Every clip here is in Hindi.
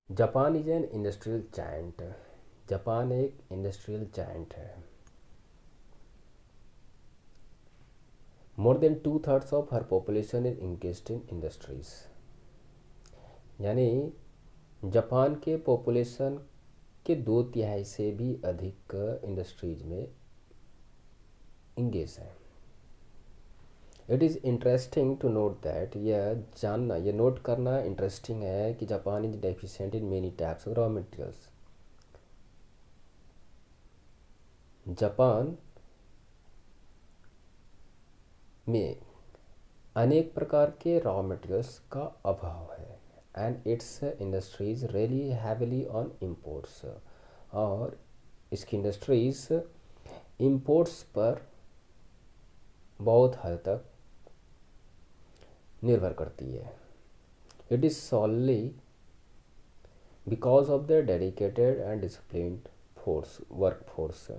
Japan is an industrial giant. Japan एक इंडस्ट्रियल जायंट है। More than 2/3 of her population is engaged in industries. यानी जापान के पॉपुलेशन के 2/3 से भी अधिक इंडस्ट्रीज में इंगेज हैं। It is interesting to note that, यह नोट करना इंटरेस्टिंग है कि Japan is deficient in many types of raw materials. Japan में अनेक प्रकार के रॉ मटेरियल्स का अभाव है and its industries really heavily on imports. और इसकी इंडस्ट्रीज इम्पोर्ट्स पर बहुत हद तक निर्भर करती है। It is solely because of the dedicated and disciplined workforce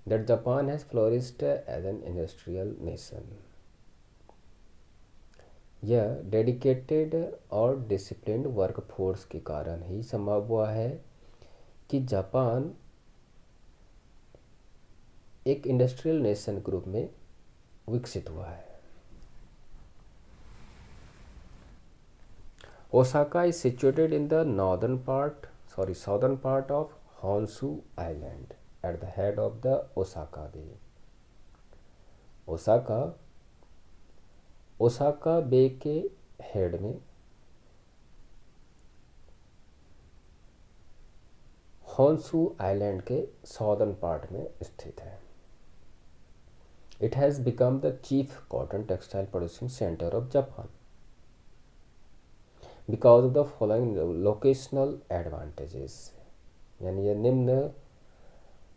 that Japan has flourished as an industrial nation। यह डेडिकेटेड और डिसिप्लिन्ड वर्कफोर्स के कारण ही संभव हुआ है कि जापान एक इंडस्ट्रियल नेशन के रूप में विकसित हुआ है। Osaka is situated in the southern part of Honshu island at the head of the Osaka Bay। Osaka Bay के हेड में हॉन्शू आइलैंड के साउदर्न पार्ट में स्थित है। It has become the chief cotton textile producing centre of Japan because of the following locational advantages. यानी यह निम्न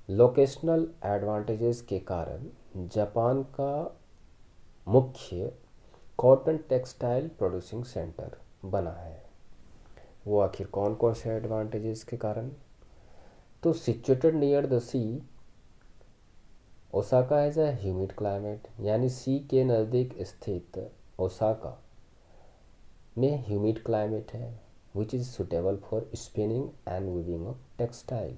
लोकेशनल एडवांटेजेस के कारण जापान का मुख्य कॉटन टेक्सटाइल प्रोड्यूसिंग सेंटर बना है। वो आखिर कौन कौन से एडवांटेजेस के कारण? तो situated near the sea, Osaka has a humid climate. यानी सी के नज़दीक स्थित ओसाका में ह्यूमिड क्लाइमेट है which is suitable for spinning and weaving of textile,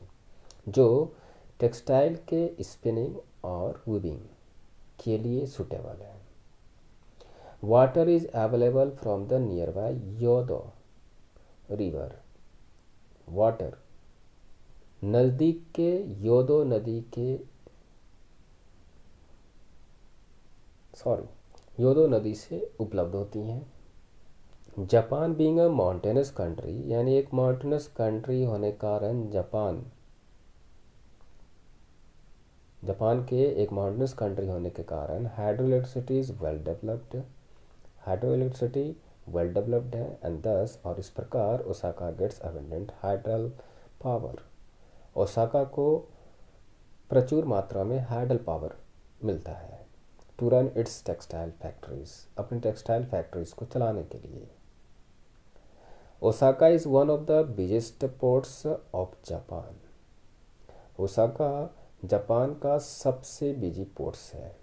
जो टेक्सटाइल के स्पिनिंग और वीविंग के लिए सुटेबल है। Water is available from the nearby Yodo river. Water नज़दीक के योदो नदी से उपलब्ध होती हैं। Japan being a mountainous country, यानी एक माउंटेनस कंट्री होने के कारण जापान के एक माउंटेनस कंट्री होने के कारण हाइड्रोइलेक्ट्रिसिटी वेल डेवलप्ड है एंड दस, और इस प्रकार Osaka gets abundant hydel power. Osaka को प्रचुर मात्रा में हाइडल पावर मिलता है to run its textile factories, अपनी टेक्सटाइल फैक्ट्रीज को चलाने के लिए। Osaka is one of the biggest ports of Japan. Osaka Japan का सबसे बिजी पोर्ट्स है।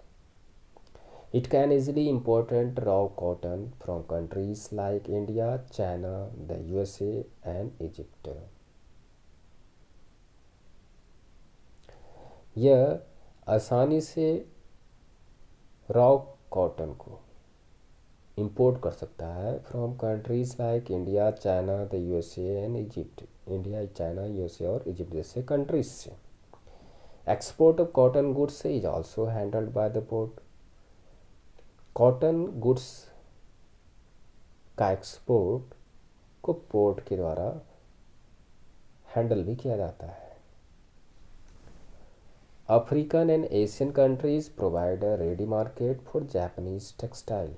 It can easily important raw cotton from countries like India, China, the USA and Egypt. यह आसानी से रॉ कॉटन को इंपोर्ट कर सकता है from countries like India, China, the USA and Egypt. India, China, USA और इजिप्ट जैसे कंट्रीज से। Export of cotton goods is also handled by the port. Cotton goods का एक्सपोर्ट को पोर्ट के द्वारा हैंडल भी किया जाता है। African and Asian countries provide a ready market for Japanese textile.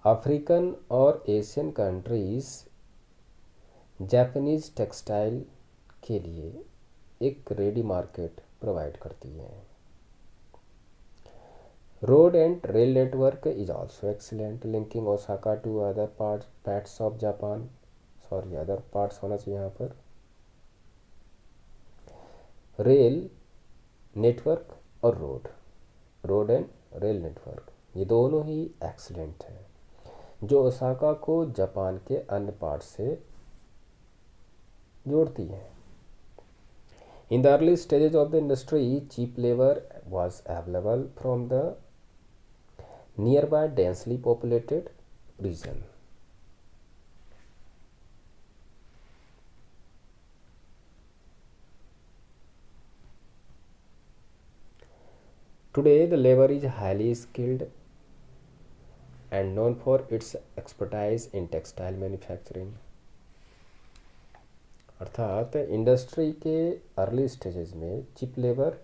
African और एशियन कंट्रीज जापानीज टेक्सटाइल के लिए एक रेडी मार्केट प्रोवाइड करती है। Road and rail network is also excellent, linking Osaka to other parts of Japan. Other parts होना चाहिए यहाँ पर। रेल नेटवर्क और रोड एंड रेल नेटवर्क ये दोनों ही एक्सीलेंट हैं, जो ओसाका को जापान के अन्य पार्ट से जोड़ती हैं। In the early stages of the industry, cheap labor was available from the nearby densely populated region. Today, the labor is highly skilled and known for its expertise in textile manufacturing. अर्थात इंडस्ट्री के अर्ली स्टेजेस में चिप लेबर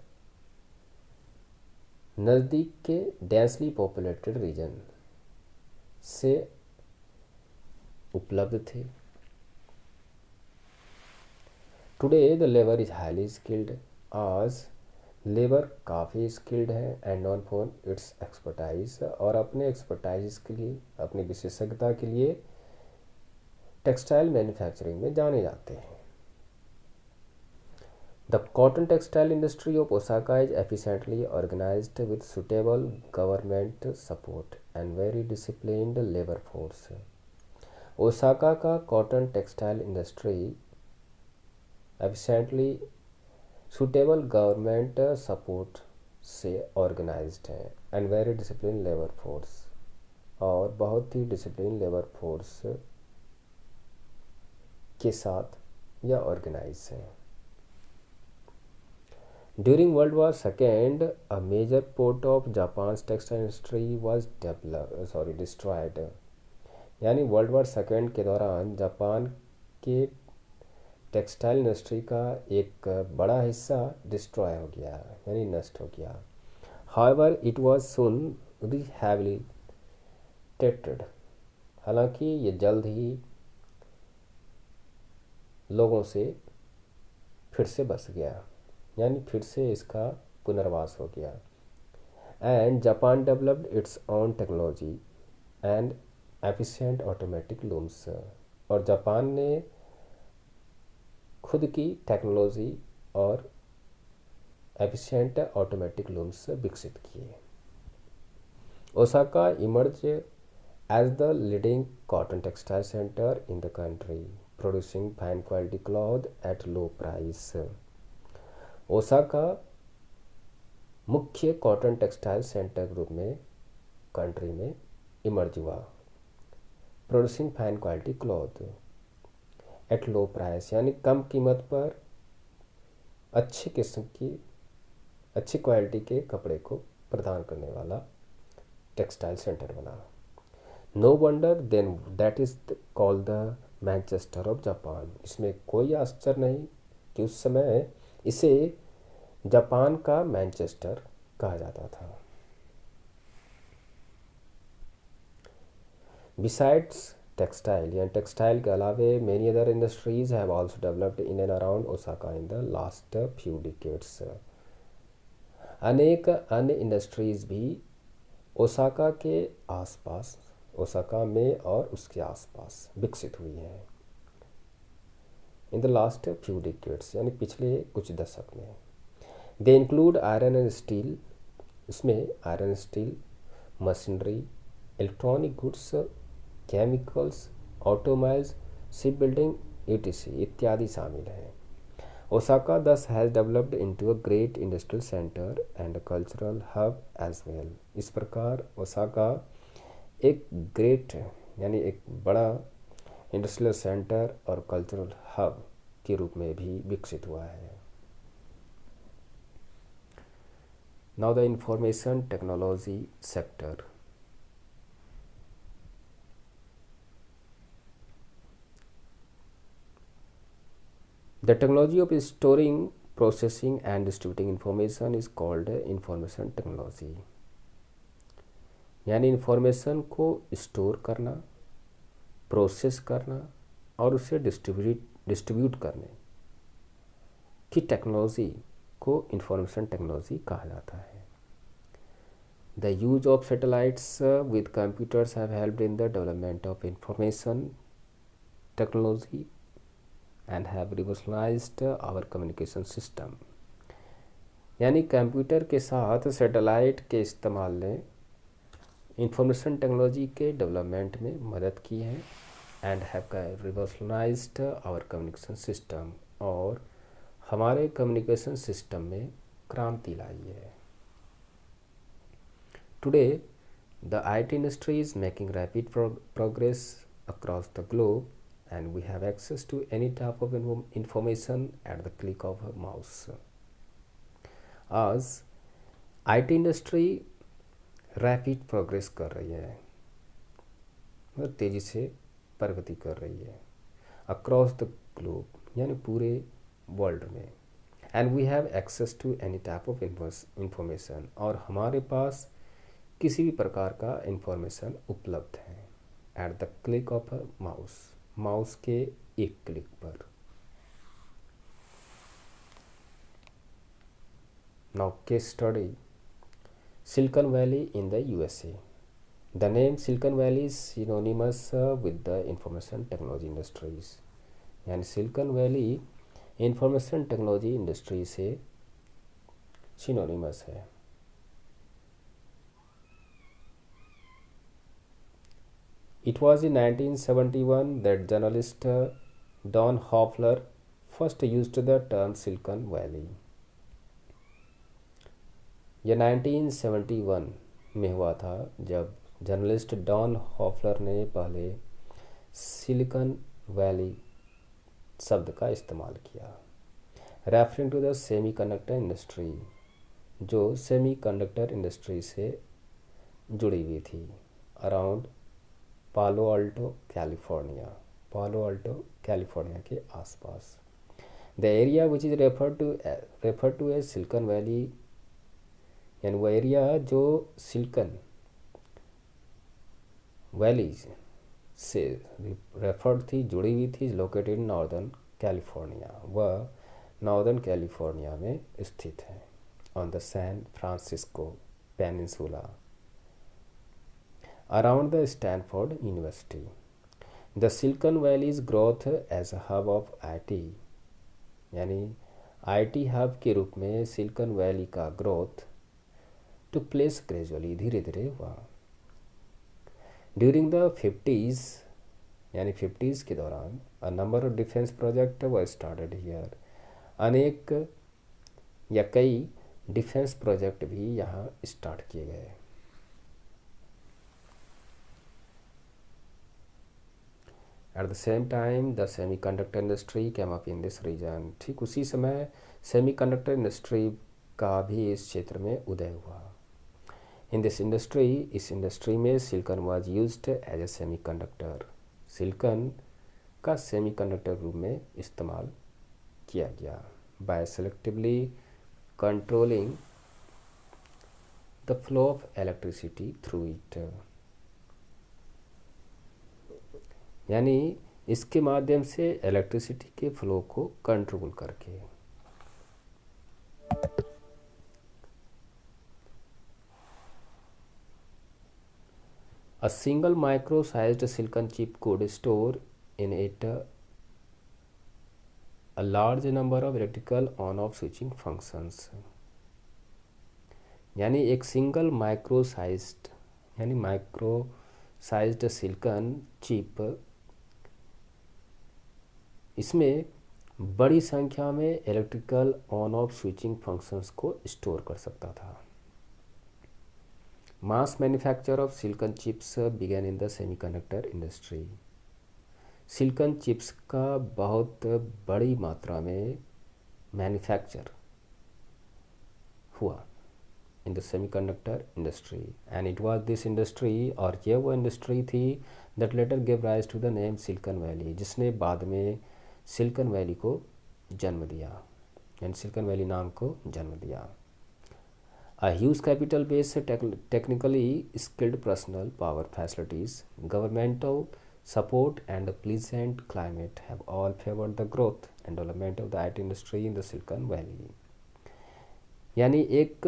नज़दीक के डेंसली पॉपुलेटेड रीजन से उपलब्ध थे। Today the labour is highly skilled. आज लेबर काफ़ी स्किल्ड है and non for its expertise, और अपने एक्सपर्टाइज के लिए, अपनी विशेषज्ञता के लिए टेक्सटाइल मैन्युफैक्चरिंग में जाने जाते हैं। The cotton textile industry of Osaka is efficiently organized with suitable government support and very disciplined labor force. Osaka का cotton textile industry efficiently suitable government support से ऑर्गेनाइज्ड है and very discipline labour force, और बहुत ही डिसिप्लिन लेबर फोर्स के साथ यह ऑर्गेनाइज है। During World War II, a major part of Japan's textile industry was destroyed. यानी वर्ल्ड वॉर सेकेंड के दौरान जापान के टेक्सटाइल इंडस्ट्री का एक बड़ा हिस्सा डिस्ट्रॉय हो गया, यानी नष्ट हो गया। However, it was soon rehabilitated. हालांकि ये जल्द ही लोगों से फिर से बस गया, यानी फिर से इसका पुनर्वास हो गया। And Japan developed its own technology and efficient automatic looms, और जापान ने खुद की टेक्नोलॉजी और एफिशिएंट ऑटोमेटिक लूम्स विकसित किए। Osaka emerge as the leading cotton textile centre in the country, producing fine quality cloth at low price. Osaka मुख्य कॉटन टेक्सटाइल सेंटर के रूप में कंट्री में इमर्ज हुआ, producing fine quality cloth at low price, यानी कम कीमत पर अच्छी किस्म की अच्छी क्वालिटी के कपड़े को प्रदान करने वाला टेक्सटाइल सेंटर बना। No wonder then that is called the Manchester of Japan. इसमें कोई आश्चर्य नहीं कि उस समय इसे जापान का मैनचेस्टर कहा जाता था। बिसाइड्स टेक्सटाइल, यानी टेक्सटाइल के अलावे many other industries have also developed in and around Osaka in the last few decades. अनेक अन्य इंडस्ट्रीज भी ओसाका के आसपास, ओसाका में और उसके आसपास विकसित हुई हैं in the last few decades, यानी पिछले कुछ दशक में। They include iron and steel, इसमें iron steel, machinery, electronic goods, chemicals, automobiles, shipbuilding etc इत्यादि शामिल हैं। Osaka thus has developed into a great industrial center and a cultural hub as well। इस प्रकार ओसाका एक ग्रेट यानी एक बड़ा इंडस्ट्रियल सेंटर और कल्चरल हब के रूप में भी विकसित हुआ है। Now the information technology sector. The technology of storing, processing and distributing information is called information technology। यानी इंफॉर्मेशन को स्टोर करना, प्रोसेस करना और उसे डिस्ट्रीब्यूट करने की टेक्नोलॉजी को इंफॉर्मेशन टेक्नोलॉजी कहा जाता है। The use of satellites with computers have helped in the development of information technology and have revolutionized our communication system। यानी कंप्यूटर के साथ सैटेलाइट के इस्तेमाल ने इंफॉर्मेशन टेक्नोलॉजी के डेवलपमेंट में मदद की है and have revolutionised our communication system, और हमारे कम्युनिकेशन सिस्टम में क्रांति लाई है। Today the IT industry is making rapid progress across the globe, and we have access to any type of information at the click of a mouse. आज IT इंडस्ट्री रैपिड प्रोग्रेस कर रही है, मतलब तेज़ी से प्रगति कर रही है अक्रॉस द ग्लोब, यानी पूरे वर्ल्ड में। And we have access to any type of information, और हमारे पास किसी भी प्रकार का इंफॉर्मेशन उपलब्ध है at the click of a mouse, mouse के एक क्लिक पर। Now case study silicon valley in the USA. The name Silicon Valley is synonymous with the information technology industries. यानी silicon valley information technology industry से सिनोनिमस है। It was in 1971 that journalist Don Hoffler first used the term Silicon Valley. यह 1971 में हुआ था जब जर्नलिस्ट डॉन हॉफलर ने पहले सिलिकॉन वैली शब्द का इस्तेमाल किया, referring to the semiconductor industry, जो सेमीकंडक्टर इंडस्ट्री से जुड़ी हुई थी अराउंड पालो अल्टो कैलिफोर्निया के आसपास। The area which is refer to as Silicon Valley, यानी वो एरिया जो सिलिकॉन वैली से रेफर्ड थी, जुड़ी हुई थी, लोकेटेड नॉर्दर्न कैलिफोर्निया, वह नॉर्दर्न कैलिफोर्निया में स्थित है on the San Francisco peninsula around the Stanford University. The Silicon Valley's growth as a hub of IT, यानी IT हब के रूप में सिलिकॉन वैली का ग्रोथ took place gradually, धीरे धीरे हुआ। During the 50s, यानी 50s के दौरान a number of defense project were started here. अनेक या कई डिफेंस प्रोजेक्ट भी यहाँ स्टार्ट किए गए। At the same time, the semiconductor industry came up in this region. ठीक उसी समय सेमीकंडक्टर इंडस्ट्री का भी इस क्षेत्र में उदय हुआ। In this industry, इस इंडस्ट्री में silicon was used as a semiconductor. Silicon का सेमीकंडक्टर रूप में इस्तेमाल किया गया by selectively controlling the flow of electricity through it. यानी इसके माध्यम से इलेक्ट्रिसिटी के फ्लो को कंट्रोल करके। A single micro-sized silicon chip could store in it a large number of electrical on-off switching functions. यानी एक सिंगल माइक्रो-साइज्ड सिलिकॉन चिप इसमें बड़ी संख्या में electrical on off switching functions को स्टोर कर सकता था। Mass manufacture of silicon chips began in the semiconductor industry. Silicon chips का बहुत बड़ी मात्रा में मैन्युफैक्चर हुआ in the semiconductor industry, and it was this industry, और यह वो इंडस्ट्री थी that later give rise to the name Silicon Valley, जिसने बाद में सिलिकॉन वैली को जन्म दिया, यानी सिलिकॉन वैली नाम को जन्म दिया। A huge capital base, technically skilled personal, power facilities, governmental support and pleasant climate have all favoured the growth and development of the IT industry in the silicon Valley. यानी एक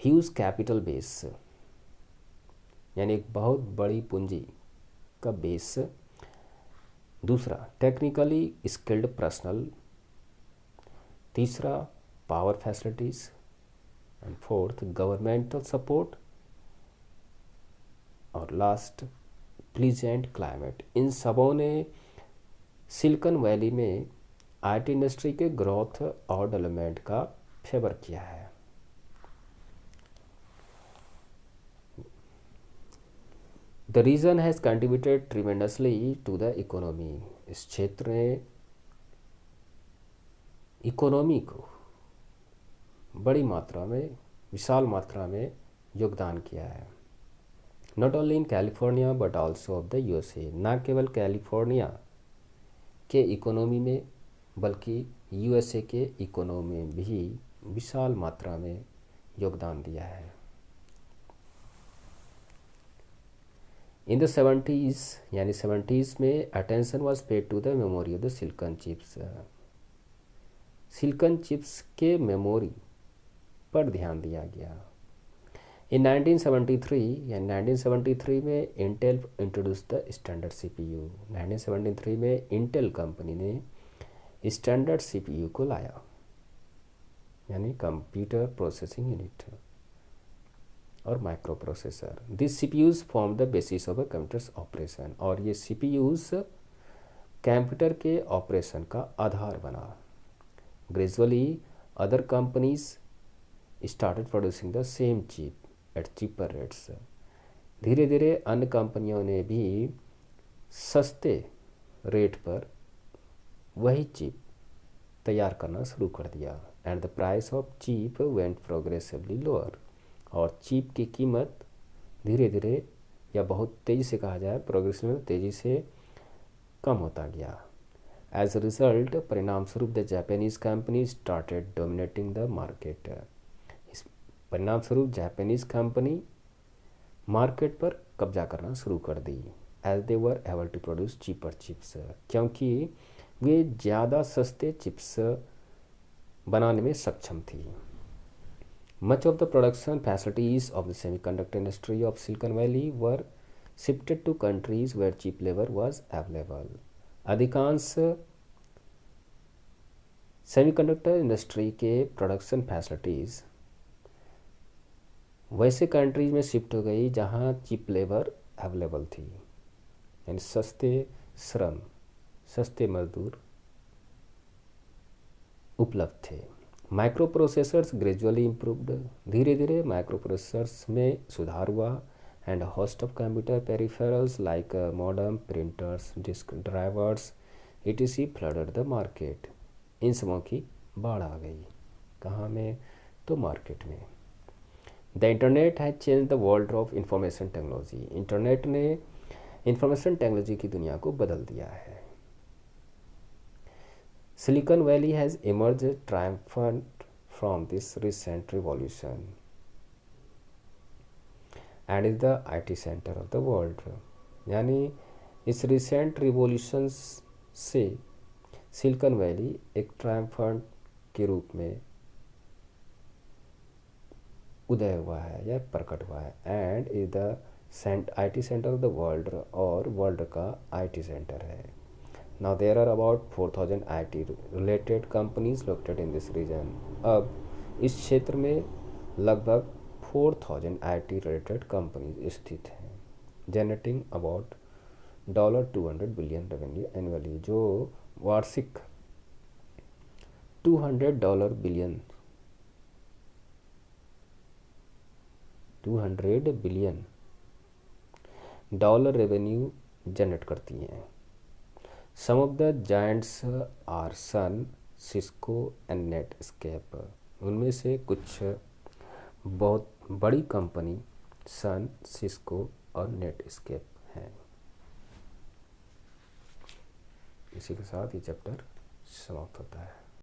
ह्यूज कैपिटल बेस, यानी एक बहुत बड़ी पूंजी का बेस। दूसरा टेक्निकली स्किल्ड पर्सनल। तीसरा power facilities. And fourth governmental support, और लास्ट प्लीजेंट क्लाइमेट। इन सबों ने सिलिकॉन वैली में आईटी इंडस्ट्री के ग्रोथ और डेवलपमेंट का फेवर किया है। The region has contributed tremendously to the economy. इस क्षेत्र ने इकोनॉमी को बड़ी मात्रा में, विशाल मात्रा में योगदान किया है। Not only in California but also of the USA. न केवल कैलिफोर्निया के इकोनॉमी में बल्कि यूएसए के इकोनॉमी में भी विशाल मात्रा में योगदान दिया है। इन द 70s यानी 70s में attention was paid to the memory of the silicon chips. Silicon chips के मेमोरी पर ध्यान दिया गया। इन 1973 यानी 1973 में Intel introduce the standard CPU. 1973 में इंटेल कंपनी ने स्टैंडर्ड सीपीयू को लाया, यानी कंप्यूटर प्रोसेसिंग यूनिट और micro processor. This CPUs form the basis of a computer's operation. और ये सीपीयूज कंप्यूटर के ऑपरेशन का आधार बना। Gradually other companies started producing the same chip at cheaper rates. धीरे धीरे अन्य कंपनियों ने भी सस्ते रेट पर वही चिप तैयार करना शुरू कर दिया। And the price of chip went progressively lower. और चिप की कीमत धीरे धीरे या बहुत तेज़ी से कहा जाए, प्रोग्रेसिव तेज़ी से कम होता गया। एज अ रिजल्ट, परिणाम स्वरूप the Japanese company started dominating the market. इस परिणाम स्वरूप जापानीज कंपनी मार्केट पर कब्जा करना शुरू कर दी। As they were able to produce cheaper chips, क्योंकि वे ज़्यादा सस्ते चिप्स बनाने में सक्षम थी। Much of the production facilities of the semiconductor industry of Silicon Valley were shifted to countries where cheap labor was available. अधिकांश सेमीकंडक्टर इंडस्ट्री के प्रोडक्शन फैसिलिटीज़ वैसे कंट्रीज में शिफ्ट हो गई जहां चीप लेबर अवेलेबल थी, यानी सस्ते श्रम, सस्ते मजदूर उपलब्ध थे। Microprocessors gradually improved. धीरे धीरे माइक्रो प्रोसेसर्स में सुधार हुआ। And host of computer peripherals like modem, printers, disk drivers etc flooded the market. इन सबों की बाढ़ आ गई। कहाँ में? तो मार्केट में। The internet has change the world of information technology. Internet ने इंफॉर्मेशन टेक्नोलॉजी की दुनिया को बदल दिया है। Silicon Valley has emerged triumphant from this recent revolution and is the IT center of the world। यानी इस रिसेंट रिवॉल्यूशन से सिलिकॉन वैली एक ट्रायम्फेंट के रूप में उदय हुआ है या प्रकट हुआ है। And is the IT centre of the world, और वर्ल्ड का IT सेंटर है। Now there are about 4000 IT related companies located in this region। अब इस क्षेत्र में लगभग 4000 IT related companies स्थित हैं, generating about $200 billion revenue annually, जो वार्षिक $200 बिलियन डॉलर रेवेन्यू जनरेट करती हैं। Some of the giants are Sun, Cisco and Netscape। उनमें से कुछ बहुत बड़ी कंपनी सन, सिस्को और नेटस्केप हैं। इसी के साथ ये चैप्टर समाप्त होता है।